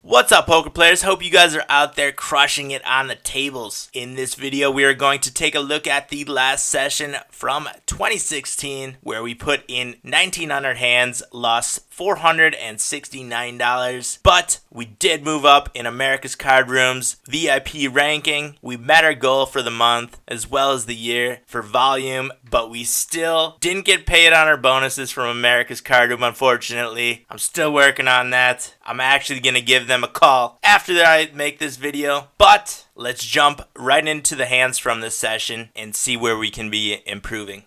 What's up, poker players? Hope you guys are out there crushing it on the tables. In this video, we are going to take a look at the last session from 2016, where we put in 1,900 hands, lost $469, but we did move up in America's Card Room's VIP ranking. We met our goal for the month as well as the year for volume, but we still didn't get paid on our bonuses from America's Card Room, unfortunately. I'm still working on that. I'm actually going to give them a call after I make this video, but let's jump right into the hands from this session and see where we can be improving.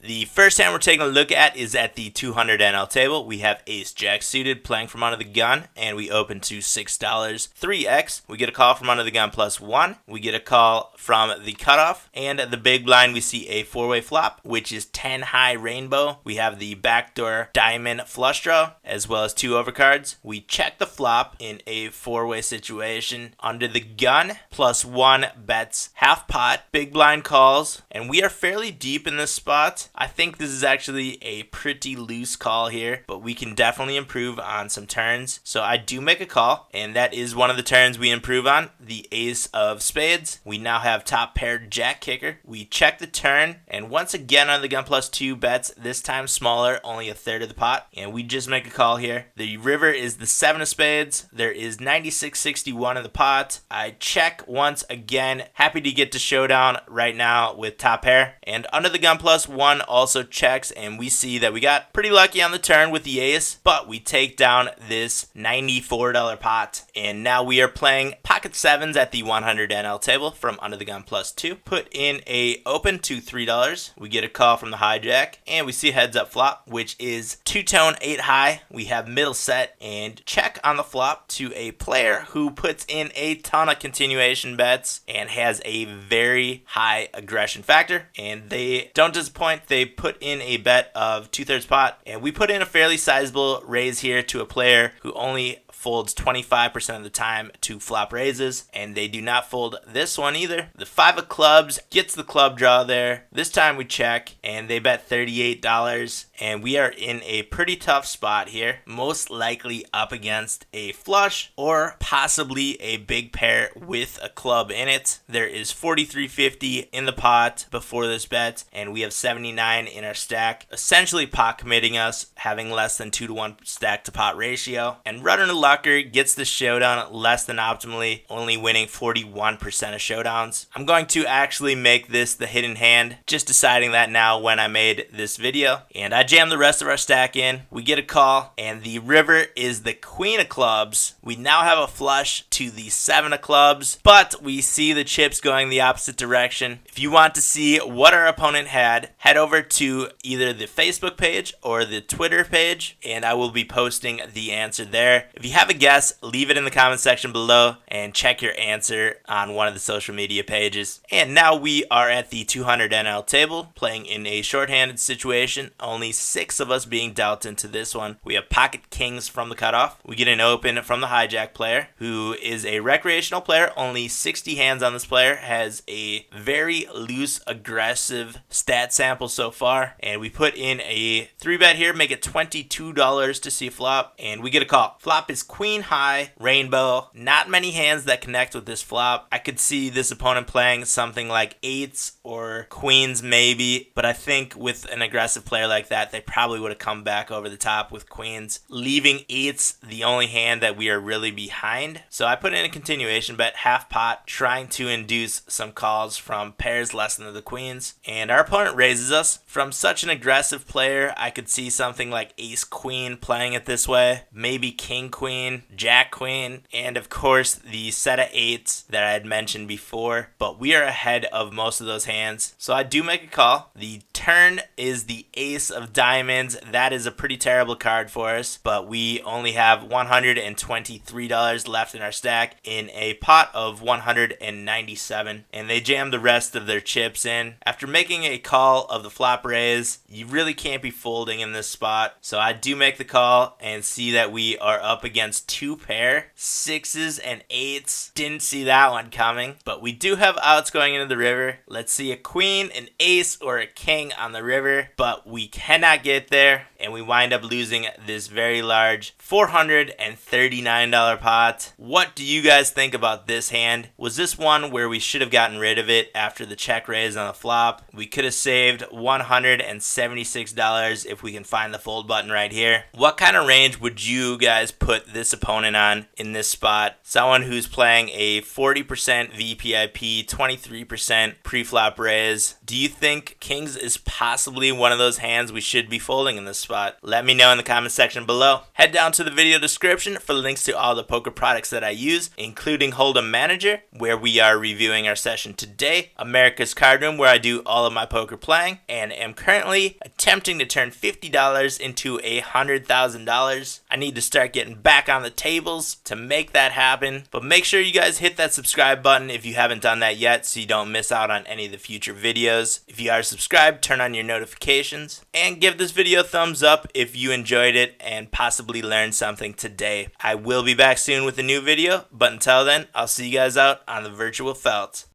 The first hand we're taking a look at is at the 200 NL table. We have Ace Jack suited playing from under the gun, and we open to $6, 3x. We get a call from under the gun +1. We get a call from the cutoff, and at the big blind we see a 4-way flop, which is 10 high rainbow. We have the backdoor diamond flush draw, as well as 2 overcards. We check the flop in a 4-way situation. Under the gun, +1 bets half pot, big blind calls, and we are fairly deep in this spot. I think this is actually a pretty loose call here, but we can definitely improve on some turns. So I do make a call, and that is one of the turns we improve on, the ace of spades. We now have top pair jack kicker. We check the turn, and once again on the gun +2 bets, this time smaller, only a third of the pot, and we just make a call here. The river is the 7 of spades. There is 96.61 in the pot. I check once again. Happy to get to showdown right now with top pair, and under the gun +1 also checks, and we see that we got pretty lucky on the turn with the ace, but we take down this $94 pot, and now we are playing pocket sevens at the 100 NL table from under the gun +2. Put in a open to $3. We get a call from the hijack, and we see heads up flop, which is 2-tone 8 high. We have middle set and check on the flop to a player who puts in a ton of continuation bets and has a very high aggression factor, and they don't disappoint. They put in a bet of 2/3 pot, and we put in a fairly sizable raise here to a player who only folds 25% of the time to flop raises, and they do not fold this one either. The 5 of clubs gets the club draw there. This time we check, and they bet $38, and we are in a pretty tough spot here, most likely up against a flush or possibly a big pair with a club in it. There is 43.50 in the pot before this bet, and we have 79 in our stack, essentially pot committing us, having less than 2-to-1 stack to pot ratio. And Rudder Lucker gets the showdown less than optimally, only winning 41% of showdowns. I'm going to actually make this the hidden hand, just deciding that now when I made this video. And I jam the rest of our stack in. We get a call, and the river is the queen of clubs. We now have a flush to the 7 of clubs, but we see the chips going the opposite direction. If you want to see what our opponent had, head over to either the Facebook page or the Twitter page, and I will be posting the answer there. If you have a guess, leave it in the comment section below and check your answer on one of the social media pages. And now we are at the 200 NL table, playing in a shorthanded situation, only 6 of us being dealt into this one. We have pocket kings from the cutoff. We get an open from the hijack player, who is a recreational player, only 60 hands on this player, has a very loose, aggressive stat sample so far, and we put in a 3-bet here, make it $22 to see flop, and we get a call. Flop is queen high, rainbow. Not many hands that connect with this flop. I could see this opponent playing something like 8s or queens maybe, but I think with an aggressive player like that, they probably would have come back over the top with queens, leaving 8s the only hand that we are really behind. So I put in a continuation bet, half pot, trying to induce some calls from pairs less than the queens, and our opponent raises us. From such an aggressive player, I could see something like ace queen playing it this way, maybe king queen, jack queen, and of course the set of 8s that I had mentioned before, but we are ahead of most of those hands. So I do make a call. The turn is the ace of diamonds. That is a pretty terrible card for us, but we only have $123 left in our stack in a pot of 197, and they jam the rest of their chips in. After making a call of the flop flop raise. You really can't be folding in this spot. So I do make the call and see that we are up against two pair, 6s and 8s. Didn't see that one coming, but we do have outs going into the river. Let's see a queen, an ace, or a king on the river, but we cannot get there, and we wind up losing this very large $439 pot. What do you guys think about this hand? Was this one where we should have gotten rid of it after the check raise on the flop? We could have saved $176 if we can find the fold button right here. What kind of range would you guys put this opponent on in this spot? Someone who's playing a 40% VPIP, 23% pre-flop raise. Do you think kings is possibly one of those hands we should be folding in this spot? Let me know in the comment section below. Head down to the video description for links to all the poker products that I use, including Hold'em Manager, where we are reviewing our session today, America's Card Room, where I do all of my poker playing, and am currently attempting to turn $50 into $100,000. I need to start getting back on the tables to make that happen, but make sure you guys hit that subscribe button if you haven't done that yet so you don't miss out on any of the future videos. If you are subscribed, turn on your notifications, and give this video a thumbs up if you enjoyed it and possibly learned something today. I will be back soon with a new video, but until then, I'll see you guys out on the virtual felt.